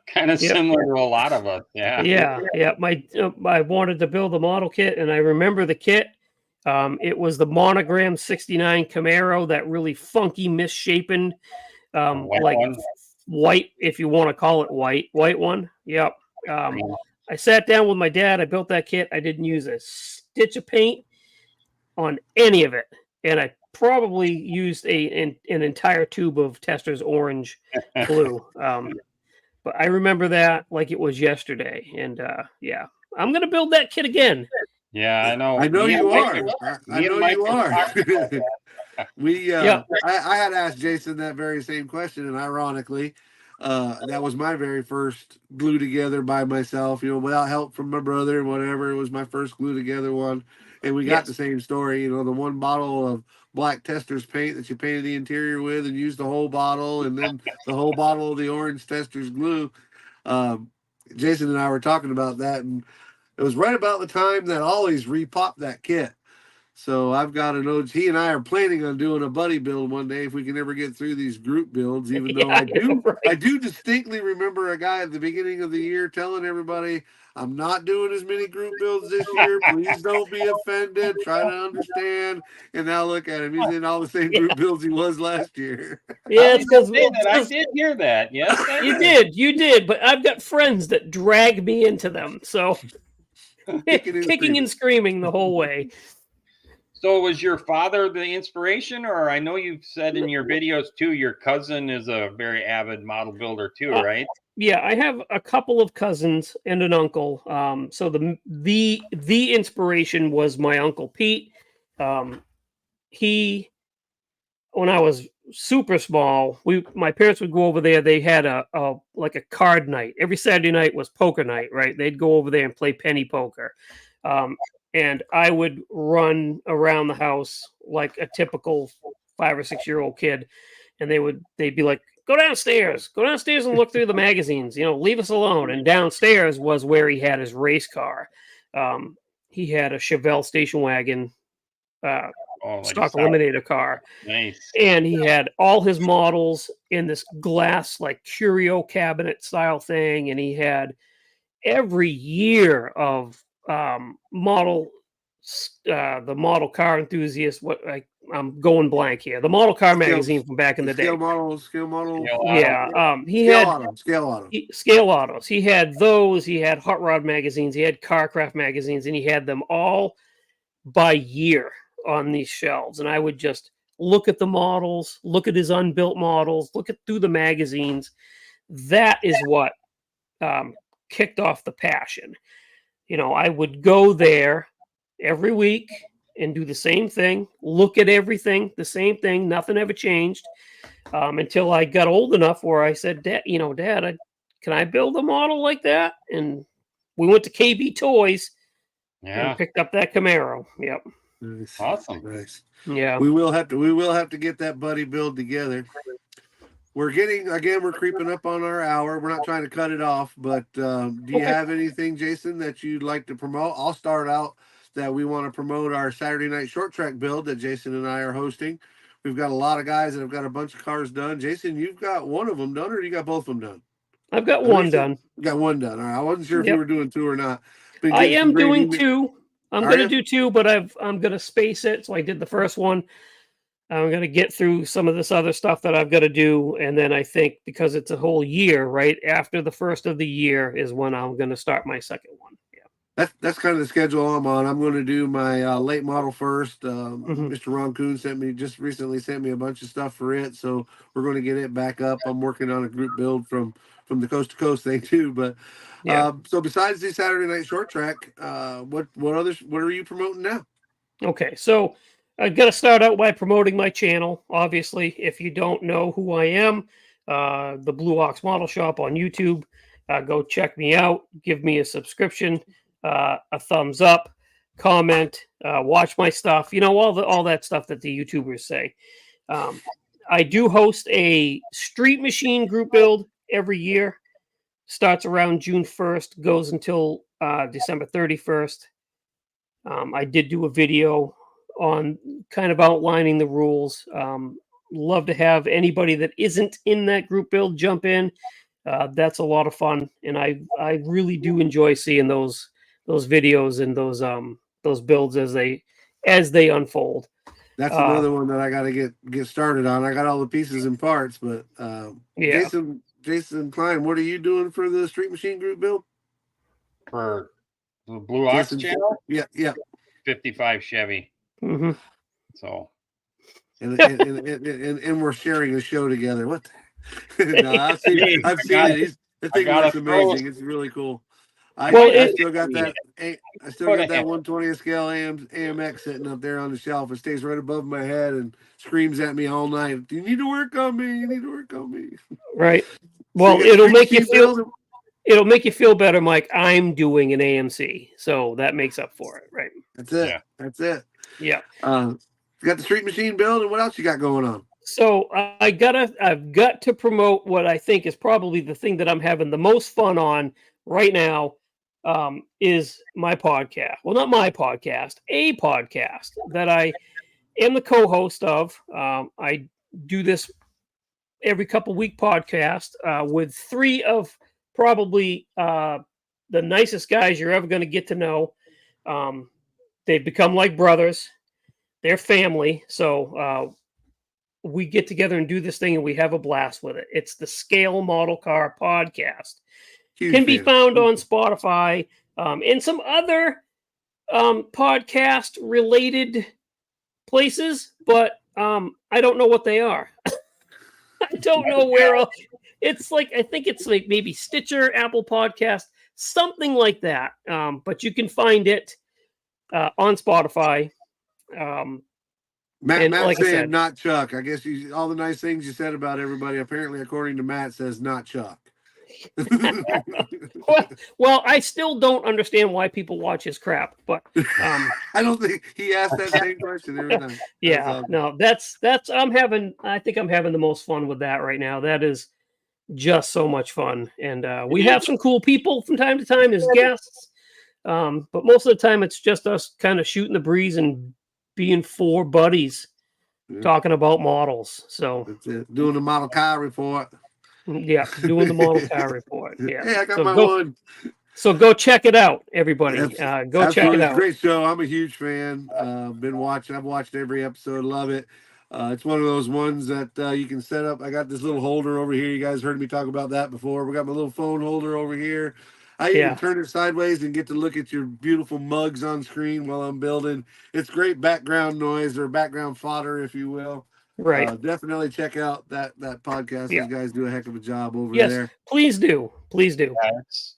kind of similar to a lot of us. Yeah. Yeah. I wanted to build a model kit, and I remember the kit. It was the Monogram 69 Camaro, that really funky, misshapen, like one? white, if you want to call it white one. Yep. I sat down with my dad. I built that kit. I didn't use a stitch of paint on any of it, and I probably used an entire tube of Tester's orange glue. But I remember that like it was yesterday, and I'm gonna build that kit again. Yeah, I know. I know you are. I know you are. I had asked Jason that very same question, and ironically, that was my very first glue together by myself, without help from my brother and whatever. It was my first glue together one. And we got the same story, the one bottle of black Tester's paint that you painted the interior with and used the whole bottle, and then the whole bottle of the orange Tester's glue. Jason and I were talking about that, and it was right about the time that Ollie's repopped that kit. So I've got an OG. He and I are planning on doing a buddy build one day if we can ever get through these group builds, even though I do distinctly remember a guy at the beginning of the year telling everybody, I'm not doing as many group builds this year. Please don't be offended. Try to understand. And now look at him. He's in all the same group builds he was last year. Yeah, it's because I did hear that. Yes, you did. But I've got friends that drag me into them. So kicking and screaming the whole way. So was your father the inspiration, or I know you've said in your videos too, your cousin is a very avid model builder too, right? Yeah, I have a couple of cousins and an uncle. So the inspiration was my Uncle Pete. He, when I was super small, my parents would go over there. They had a card night. Every Saturday night was poker night, right? They'd go over there and play penny poker. And I would run around the house like a typical 5 or 6 year old kid. And they'd be like, go downstairs and look through the magazines, leave us alone. And downstairs was where he had his race car. He had a Chevelle station wagon, stock eliminator car. Nice. And he had all his models in this glass, like curio cabinet style thing. And he had every year of the model car enthusiast. I'm going blank here. The model car magazine from back in the day. Scale model. Yeah. He had scale autos. He had those. He had hot rod magazines. He had Carcraft magazines, and he had them all by year on these shelves. And I would just look at the models, look at his unbuilt models, through the magazines. That is what kicked off the passion. I would go there every week and do the same thing, look at everything, the same thing, nothing ever changed, until I got old enough where I said, Dad, can I build a model like that? And we went to KB Toys and picked up that Camaro. Yep. Nice. Awesome. Nice. Yeah. We will have to get that buddy build together. we're creeping up on our hour. We're not trying to cut it off, but do you Okay. have anything, Jason, that you'd like to promote? I'll start out that we want to promote our Saturday night short track build that Jason and I are hosting. We've got a lot of guys that have got a bunch of cars done. Jason, you've got one of them done, or you got both of them done? I've got I know you one said done. you got one done. All right. I wasn't sure if you Yep. were doing two or not. Been I getting some am great doing email- two. I'm Are going to you? do two, but I'm going to space it. So I did the first one. I'm going to get through some of this other stuff that I've got to do. And then I think because it's a whole year, right after the first of the year is when I'm going to start my second one. Yeah. That's kind of the schedule I'm on. I'm going to do my late model first. Mhm. Mr. Ron Kuhn just recently sent me a bunch of stuff for it, so we're going to get it back up. I'm working on a group build from the coast to coast thing too. But Yeah. so besides the Saturday night short track, what are you promoting now? Okay. So I've got to start out by promoting my channel. Obviously, if you don't know who I am, the Blue Ox Model Shop on YouTube, go check me out. Give me a subscription, a thumbs up, comment, watch my stuff. You know, all that stuff that the YouTubers say. I do host a street machine group build every year. Starts around June 1st, goes until December 31st. I did do a video on kind of outlining the rules. Love to have anybody that isn't in that group build jump in. That's a lot of fun, and I really do enjoy seeing those videos and those builds as they unfold. That's another one that I got to get started on. I got all the pieces and parts, but Yeah. Jason Klein, what are you doing for the Street Machine Group build? For the Blue Ox Jason, channel, yeah. 55 Chevy. Mhm. So And we're sharing a show together. What? No, I've seen it. That thing looks amazing. It's really cool. I still got that. I still got that 120th scale AMX sitting up there on the shelf. It stays right above my head and screams at me all night. You need to work on me. You need to work on me. Right. Well, So it'll make you feel better, Mike. I'm doing an AMC, so that makes up for it, right? That's it. Yeah. That's it. Yeah. You got the Street Machine build, and what else you got going on? So I've got to promote what I think is probably the thing that I'm having the most fun on right now. Is my podcast. Well, not my podcast, a podcast that I am the co-host of. I do this every couple week podcast with three of probably the nicest guys you're ever going to get to know. They've become like brothers. They're family. So we get together and do this thing and we have a blast with it. It's the Scale Model Car Podcast. Can be found on Spotify and some other podcast related places, but I don't know what they are. I don't know where else. It's like, I think it's like maybe Stitcher, Apple Podcast, something like that. But you can find it on Spotify. Matt like I saying said, not Chuck. I guess all the nice things you said about everybody, apparently, according to Matt, says not Chuck. well, I still don't understand why people watch his crap, but I don't think he asked that same question every time. Yeah, no, that's I think I'm having the most fun with that right now. That is just so much fun, and we have some cool people from time to time as guests, but most of the time it's just us kind of shooting the breeze and being four buddies talking about models. So that's it. Doing the model car report. Yeah, doing the model car report. Yeah, hey, I got my one. So go check it out, everybody. Go check it out. Great show. I'm a huge fan. I've watched every episode. Love it. It's one of those ones that you can set up. I got this little holder over here. You guys heard me talk about that before. We got my little phone holder over here. I even turn it sideways and get to look at your beautiful mugs on screen while I'm building. It's great background noise or background fodder, if you will. Right. Definitely check out that podcast. Yeah. These guys do a heck of a job over there. Yes, please do. Please do. Yeah,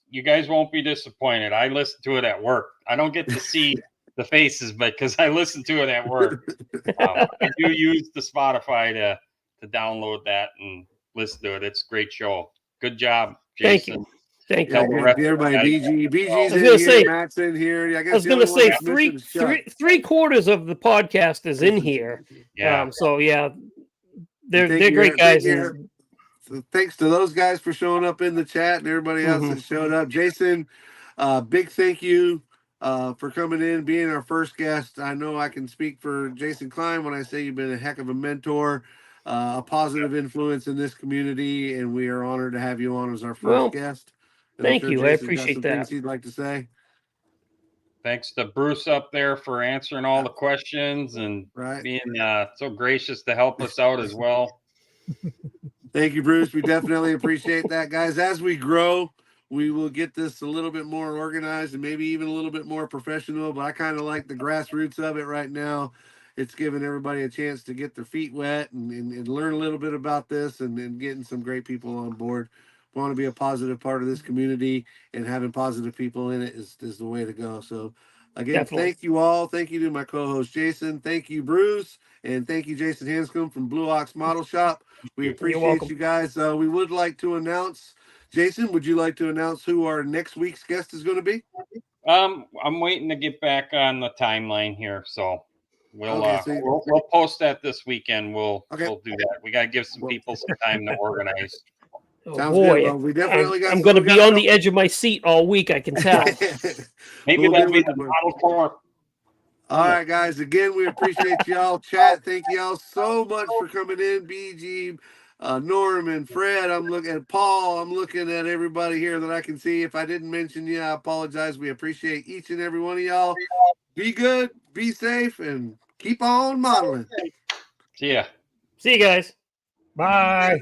you guys won't be disappointed. I listen to it at work. I don't get to see the faces, but because I listen to it at work, I do use the Spotify to download that and listen to it. It's a great show. Good job, Jason. Thank you. Everybody, BG's in here, Matt's in here. I was going to say three quarters of the podcast is in here. Yeah. So yeah, they're great guys. thanks to those guys for showing up in the chat and everybody else that showed up. Jason, big thank you for coming in, being our first guest. I know I can speak for Jason Klein when I say you've been a heck of a mentor, a positive influence in this community, and we are honored to have you on as our first guest. And thank you. I Jason's got appreciate some that. things he'd like to say. Thanks to Bruce up there for answering all the questions and being so gracious to help us out as well. Thank you, Bruce. We definitely appreciate that, guys. As we grow, we will get this a little bit more organized and maybe even a little bit more professional. But I kind of like the grassroots of it right now. It's giving everybody a chance to get their feet wet and learn a little bit about this and getting some great people on board. We want to be a positive part of this community, and having positive people in it is the way to go. So, again, thank you all. Thank you to my co-host, Jason. Thank you, Bruce. And thank you, Jason Hanscom from Blue Ox Model Shop. We appreciate you guys. We would like to announce, Jason, would you like to announce who our next week's guest is going to be? I'm waiting to get back on the timeline here, so we'll we'll post that this weekend. We'll do that. We got to give some people some time to organize. Oh Sounds boy, good. Well, we definitely got. I'm going to be on the edge of my seat all week. I can tell. Maybe that'll be the Model 4. All right, guys. Again, we appreciate y'all. Chat. Thank y'all so much for coming in. BG, Norman, Fred. I'm looking at Paul. I'm looking at everybody here that I can see. If I didn't mention you, I apologize. We appreciate each and every one of y'all. Be good, be safe, and keep on modeling. See ya. See you guys. Bye.